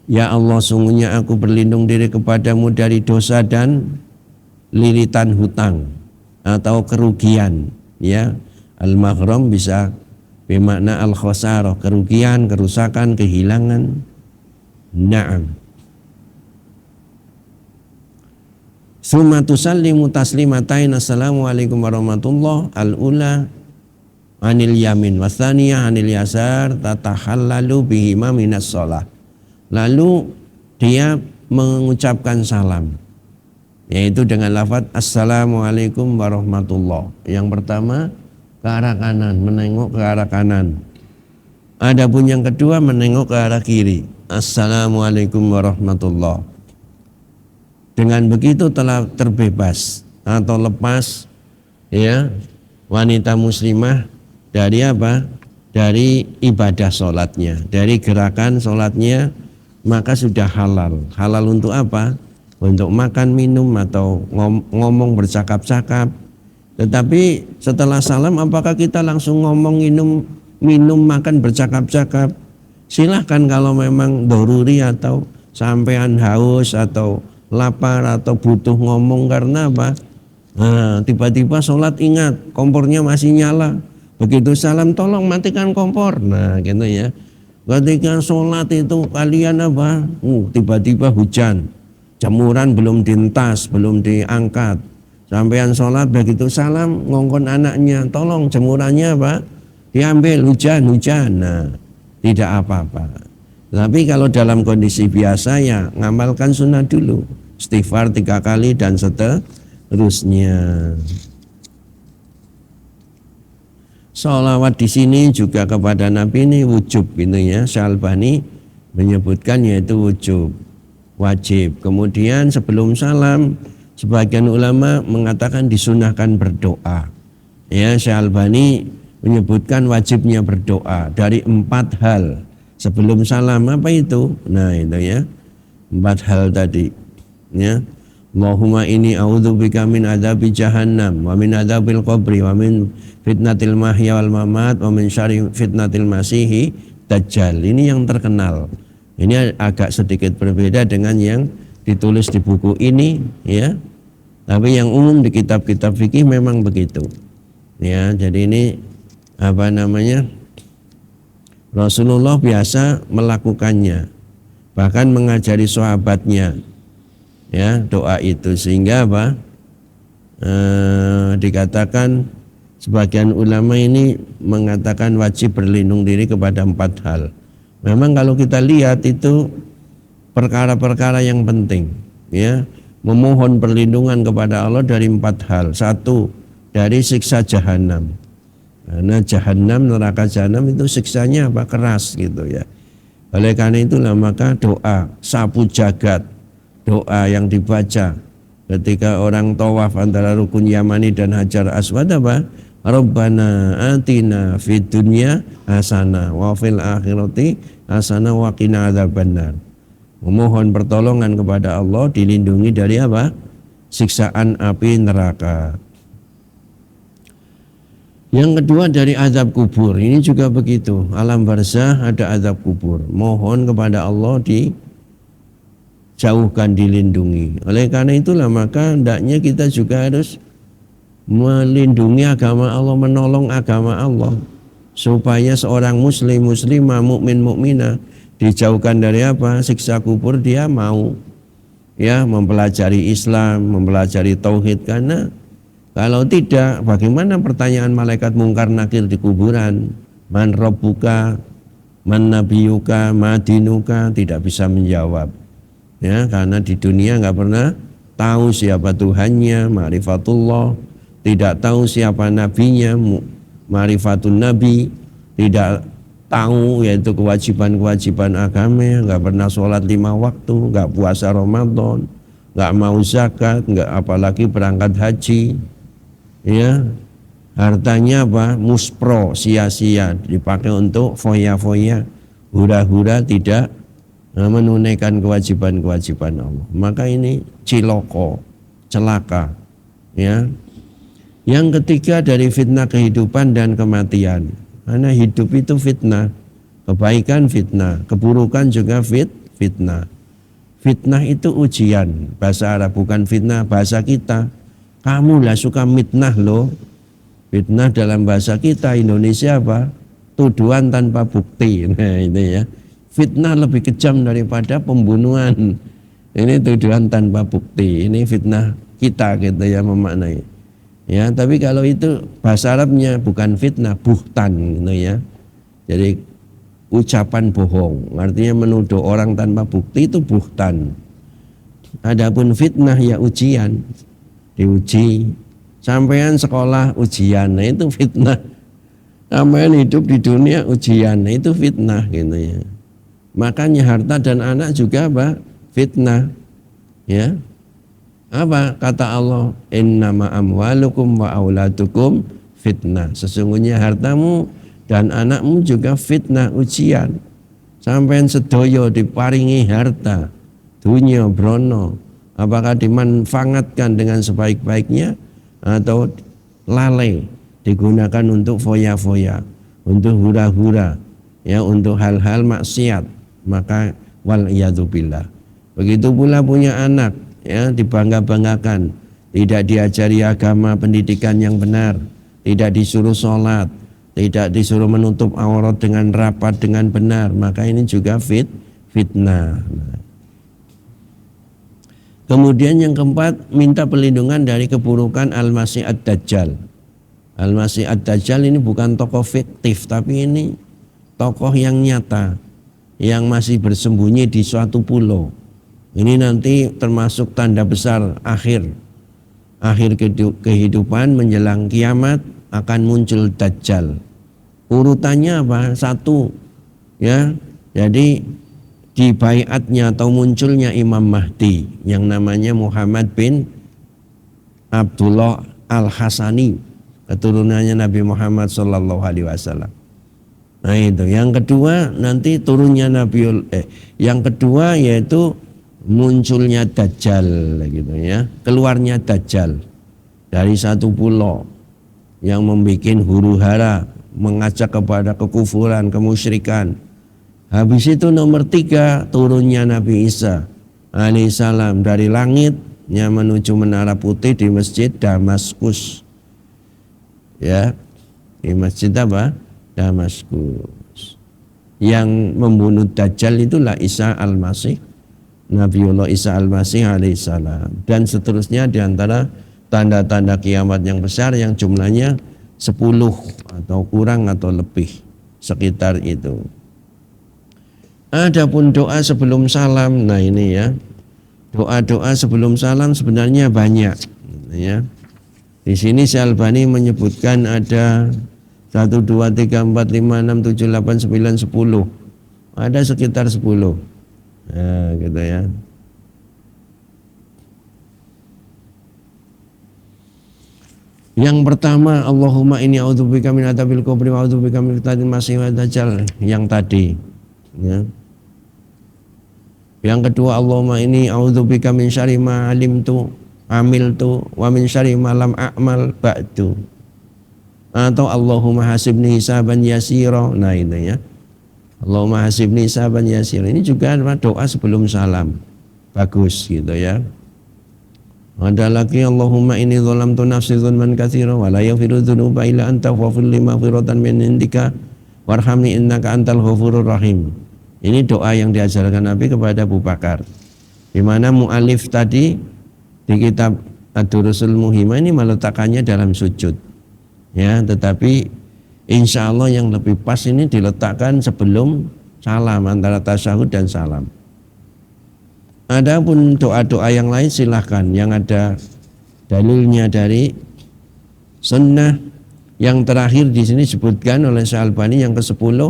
Ya Allah, sungguhnya aku berlindung diri kepadamu dari dosa dan lilitan hutang atau kerugian. Ya, al-maghram bisa bermakna al-khosarah, kerugian, kerusakan, kehilangan. Naam. Summa tusallimu taslimatain assalamualaikum warahmatullah al-ula anil yamin wasaniya anil yasar tatahallalu bihima minas sholah. Lalu dia mengucapkan salam, yaitu dengan lafaz assalamualaikum warahmatullah. Yang pertama ke arah kanan, menengok ke arah kanan. Adapun yang kedua menengok ke arah kiri, assalamualaikum warahmatullah. Dengan begitu telah terbebas atau lepas ya wanita muslimah dari apa? dari ibadah sholatnya, dari gerakan sholatnya, maka sudah halal. Halal untuk apa? Untuk makan, minum, atau ngomong, bercakap-cakap. Tetapi setelah salam, apakah kita langsung ngomong, minum, makan, bercakap-cakap? Silahkan kalau memang doruri atau sampean haus atau lapar atau butuh ngomong karena apa? Nah, tiba-tiba sholat ingat kompornya masih nyala. Begitu salam tolong matikan kompor. Nah gitu ya. Ketika sholat itu kalian apa? Tiba-tiba hujan. Jemuran belum dientas, belum diangkat. Sampean sholat begitu salam ngongkon anaknya. Tolong jemurannya apa? Diambil, hujan. Nah tidak apa-apa. Tapi kalau dalam kondisi biasa ya ngamalkan sunnah dulu. Istighfar 3 kali dan seterusnya. Sholawat di sini juga kepada Nabi ini wujub gitu ya. Syalbani menyebutkan yaitu wujub, wajib. Kemudian sebelum salam sebagian ulama mengatakan disunahkan berdoa. Ya, Syalbani menyebutkan wajibnya berdoa dari 4 hal sebelum salam. Apa itu? Nah itu ya, 4 hal tadi ya. Allahumma inni a'udzubika min adzabi jahannam wa min adzabil qabri wa min fitnatil mahya wal mamat wa min syarri fitnatil masihi dajjal. Ini yang terkenal. Ini agak sedikit berbeda dengan yang ditulis di buku ini ya. Tapi yang umum di kitab-kitab fikih memang begitu. Ya, jadi ini apa namanya? Rasulullah biasa melakukannya. Bahkan mengajari sahabatnya ya doa itu, sehingga apa dikatakan sebagian ulama ini mengatakan wajib berlindung diri kepada 4 hal. Memang kalau kita lihat itu perkara-perkara yang penting ya, memohon perlindungan kepada Allah dari 4 hal. 1, dari siksa jahanam, karena jahanam, neraka jahanam itu siksanya apa? Keras gitu ya. Oleh karena itulah maka doa sapu jagat, doa yang dibaca ketika orang tawaf antara rukun Yamani dan Hajar Aswad apa? Rabbana atina fid dunya hasanah wa fil akhirati hasanah wa qina adzabannar. Memohon pertolongan kepada Allah, dilindungi dari apa? Siksaan api neraka. Yang kedua dari azab kubur. Ini juga begitu. Alam barzah ada azab kubur. Mohon kepada Allah jauhkan, dilindungi. Oleh karena itulah maka hendaknya kita juga harus melindungi agama Allah, menolong agama Allah, supaya seorang muslim, muslimah, mukmin, mukminah dijauhkan dari apa? Siksa kubur. Dia mau ya mempelajari Islam, mempelajari tauhid. Karena kalau tidak, bagaimana pertanyaan malaikat mungkar nakir di kuburan? Man rabbuka, man nabiyuka, ma dinuka, tidak bisa menjawab. Ya, karena di dunia nggak pernah tahu siapa Tuhannya, ma'rifatullah, tidak tahu siapa nabinya, ma'rifatun nabi, tidak tahu yaitu kewajiban-kewajiban agama, nggak pernah sholat 5 waktu, nggak puasa Ramadan, nggak mau zakat, nggak apalagi berangkat haji, ya hartanya apa? Muspro, sia-sia, dipakai untuk foya-foya, hura-hura, tidak menunaikan kewajiban-kewajiban Allah. Maka ini ciloko, celaka ya. Yang ketiga dari fitnah kehidupan dan kematian. Karena hidup itu fitnah, kebaikan fitnah, keburukan juga fitnah. Fitnah itu ujian, bahasa Arab, bukan fitnah bahasa kita. Kamu lah suka mitnah loh. Fitnah dalam bahasa kita Indonesia apa? Tuduhan tanpa bukti. Nah ini ya. Fitnah lebih kejam daripada pembunuhan. Ini tuduhan tanpa bukti. Ini fitnah kita gitu ya memaknai. Ya, tapi kalau itu bahasa Arabnya bukan fitnah, buhtan gitu ya. Jadi ucapan bohong, artinya menuduh orang tanpa bukti itu buhtan. Adapun fitnah ya ujian, diuji. Sampean sekolah ujian, nah itu fitnah. Sampean hidup di dunia ujian, nah itu fitnah gitu ya. Makanya harta dan anak juga apa? Fitnah. Ya. Apa kata Allah? Innama amwalukum wa auladukum fitnah. Sesungguhnya hartamu dan anakmu juga fitnah ujian. Sampean sedaya diparingi harta, dunya brono, apakah dimanfaatkan dengan sebaik-baiknya atau lalai digunakan untuk foya-foya, untuk hura-hura, ya, untuk hal-hal maksiat, maka wal iyadzubillah. Begitu pula punya anak, ya, dibangga-banggakan, tidak diajari agama, pendidikan yang benar, tidak disuruh sholat, tidak disuruh menutup aurat dengan rapat dengan benar, maka ini juga fitnah. Kemudian yang keempat, minta perlindungan dari keburukan Al-Masih Ad-Dajjal. Al-Masih Ad-Dajjal ini bukan tokoh fiktif, tapi ini tokoh yang nyata, yang masih bersembunyi di suatu pulau. Ini nanti termasuk tanda besar akhir kehidupan menjelang kiamat, akan muncul Dajjal. Urutannya apa? Satu, ya. Jadi di baiatnya atau munculnya Imam Mahdi yang namanya Muhammad bin Abdullah Al-Hasani, keturunannya Nabi Muhammad sallallahu alaihi wasallam. Nah itu. Yang kedua nanti turunnya yang kedua yaitu munculnya Dajjal gitu ya. Keluarnya Dajjal dari satu pulau yang membuat huru-hara, mengajak kepada kekufuran, kemusyrikan. Habis itu nomor 3 turunnya Nabi Isa alaihissalam dari langitnya menuju Menara Putih di Masjid Damaskus. Ya, di masjid apa? Damaskus. Yang membunuh Dajjal itulah Isa Al-Masih, Nabiullah Isa Al-Masih alaihissalam. Dan seterusnya diantara tanda-tanda kiamat yang besar yang jumlahnya 10 atau kurang atau lebih, sekitar itu. Adapun doa sebelum salam, nah ini ya, doa-doa sebelum salam sebenarnya banyak, ya. Di sini Syalbani menyebutkan ada 1, 2, 3, 4, 5, 6, 7, 8, 9, 10. Ada sekitar 10. Nah, gitu ya. Yang pertama, Allahumma inni a'udzubika min adzabil qabri wa a'udzubika min fitnatil masih wad dajjal, yang tadi, ya. Yang kedua, Allahumma inni a'udzubika min syarri ma alimtu amiltu wa min syarri ma lam a'mal ba'du. Atau Allahumma hasibni hisaban yasira. Nah itu ya. Allahumma hasibni hisaban yasira. Ini juga doa sebelum salam. Bagus gitu ya. Ada lagi, Allahumma inni zalamtu nafsi dzulman katsira wa la yaghfiru dzunuba illa anta faghfir li maghfiratan min indika warhamni innaka antal ghafurur rahim. Ini doa yang diajarkan Nabi kepada Abu Bakar. Di mana mu'alif tadi di kitab Ad-Durusul Muhimah ini meletakkannya dalam sujud. Ya, tetapi insya Allah yang lebih pas ini diletakkan sebelum salam, antara tasyahud dan salam. Adapun doa-doa yang lain silahkan, yang ada dalilnya dari sunnah. Yang terakhir di sini disebutkan oleh Syalbani yang ke-10,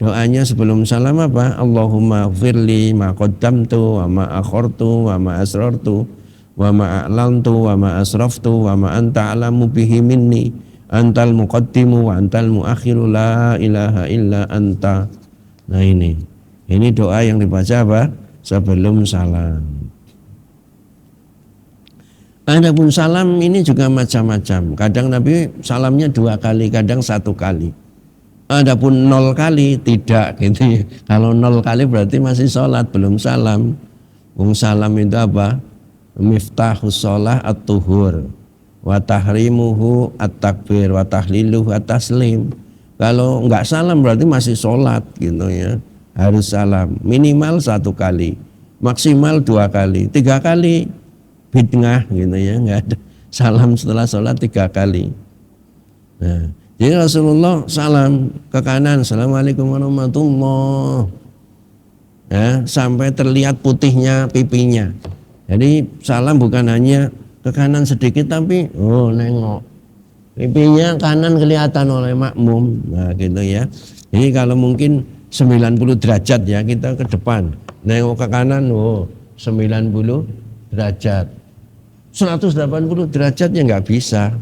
doanya sebelum salam apa? Allahumma firli ma qaddamtu wa ma akhartu wa ma asrartu wa ma a'lantu wa ma asraftu wa ma anta alamu bihi minni antal muqaddimu wa antal muakhiru la ilaha illa anta. Nah ini doa yang dibaca apa? Sebelum salam. Adapun salam ini juga macam-macam. Kadang Nabi salamnya 2 kali, kadang 1 kali. Adapun 0 kali tidak gitu. Kalau 0 kali berarti masih sholat, belum salam. Salam itu apa? Miftahus sholah at-tuhur wa tahrimuhu at-takbir wa tahliluhu at-taslim. Kalau enggak salam berarti masih sholat gitu ya. Harus salam minimal 1 kali, maksimal 2 kali, 3 kali bid'ah gitu ya, enggak ada salam setelah sholat 3 kali. Nah, jadi Rasulullah salam ke kanan, assalamualaikum warahmatullah, ya, sampai terlihat putihnya pipinya. Jadi salam bukan hanya ke kanan sedikit, tapi nengok pipinya kanan kelihatan oleh makmum. Nah gitu ya. Jadi kalau mungkin 90 derajat ya, kita ke depan nengok ke kanan, 90 derajat. 180 derajatnya nggak bisa,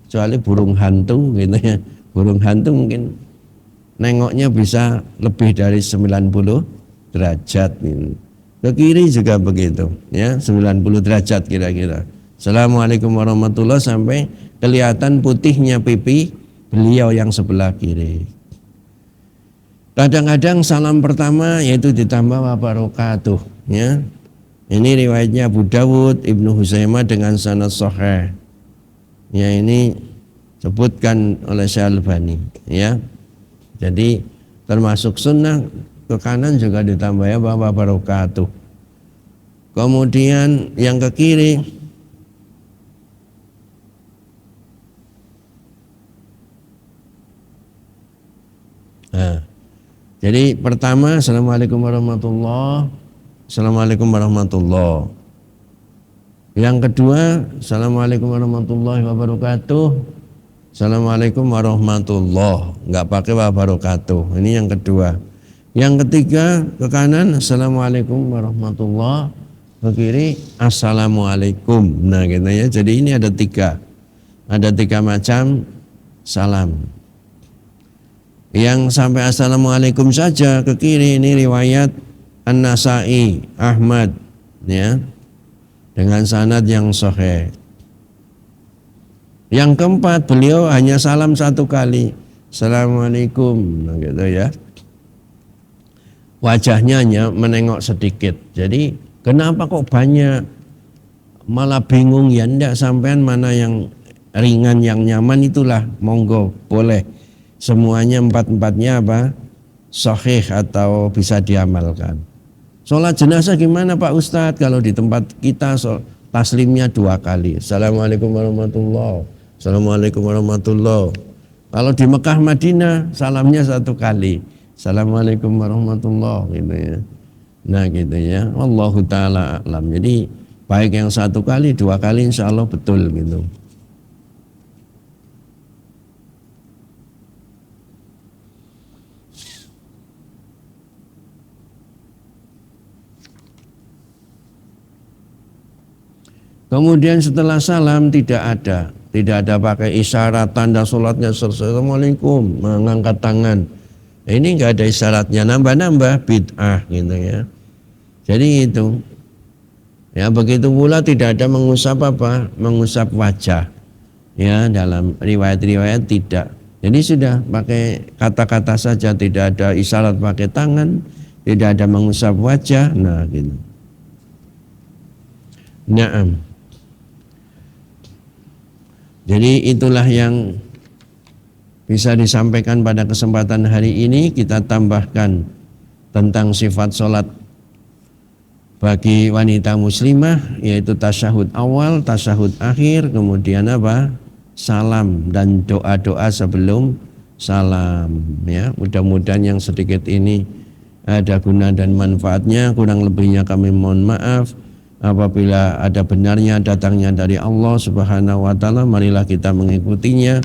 kecuali burung hantu gitu ya, Burung hantu mungkin nengoknya bisa lebih dari 90 derajat ini. Ke kiri juga begitu, ya 90 derajat kira-kira. Assalamualaikum warahmatullahi sampai kelihatan putihnya pipi beliau yang sebelah kiri. Kadang-kadang salam pertama yaitu ditambah wabarakatuh, ya. Ini riwayatnya Abu Dawud, Ibnu Huzaimah dengan sanad sahih. Ya, ini sebutkan oleh Syekh Albani, ya. Jadi termasuk sunnah ke kanan juga ditambah ya wabarakatuh. Kemudian yang ke kiri jadi pertama Assalamualaikum warahmatullahi. Assalamualaikum warahmatullahi. Yang kedua Assalamualaikum warahmatullahi wabarakatuh. Assalamualaikum warahmatullahi. Enggak pakai wabarakatuh. Ini yang kedua. Yang ketiga ke kanan Assalamualaikum warahmatullahi, ke kiri Assalamualaikum. Nah gitu ya. Jadi ini ada tiga macam salam. Yang sampai Assalamualaikum saja ke kiri ini riwayat An-Nasa'i, Ahmad, ya, dengan sanad yang sahih. Yang keempat beliau hanya salam satu kali, Assalamualaikum, nah gitu ya. Wajahnya hanya menengok sedikit. Jadi kenapa kok banyak? Malah bingung ya, enggak sampean mana yang ringan yang nyaman itulah monggo boleh. Semuanya empat-empatnya apa? Sahih atau bisa diamalkan. Sholat jenazah gimana Pak Ustadz? Kalau di tempat kita taslimnya 2 kali. Assalamualaikum warahmatullahi. Assalamualaikum warahmatullahi. Kalau di Mekah Madinah salamnya 1 kali. Assalamualaikum warahmatullahi gitu ya. Nah gitu ya. Wallahu ta'ala a'lam. Jadi baik yang 1 kali, 2 kali insya Allah betul gitu. Kemudian setelah salam tidak ada pakai isyarat tanda sholatnya selesai. Assalamualaikum, mengangkat tangan. Ini enggak ada isyaratnya, nambah-nambah bid'ah gitu ya. Jadi itu. Ya begitu pula tidak ada mengusap apa? Mengusap wajah. Ya dalam riwayat-riwayat tidak. Jadi sudah pakai kata-kata saja, tidak ada isyarat pakai tangan, tidak ada mengusap wajah. Nah gitu. Naam. Jadi itulah yang bisa disampaikan pada kesempatan hari ini. Kita tambahkan tentang sifat sholat bagi wanita muslimah, yaitu tasyahud awal, tasyahud akhir, kemudian apa? Salam dan doa-doa sebelum salam. Ya, mudah-mudahan yang sedikit ini ada guna dan manfaatnya. Kurang lebihnya kami mohon maaf. Apabila ada benarnya datangnya dari Allah Subhanahu wa taala, marilah kita mengikutinya.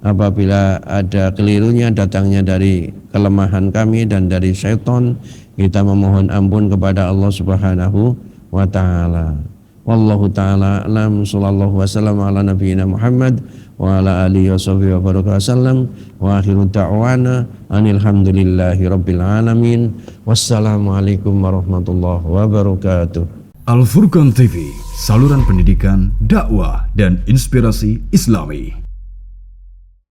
Apabila ada kelirunya datangnya dari kelemahan kami dan dari syaitan, kita memohon ampun kepada Allah Subhanahu wa taala. Wallahu taala a'lam. Sallallahu wasallam ala nabiyyina Muhammad wa ala alihi washabihi wa baraka wasallam. Wa akhiru da'wana anil hamdulillahi rabbil alamin. Wassalamualaikum warahmatullahi wabarakatuh. Al Furqan TV, saluran pendidikan, dakwah, dan inspirasi Islami.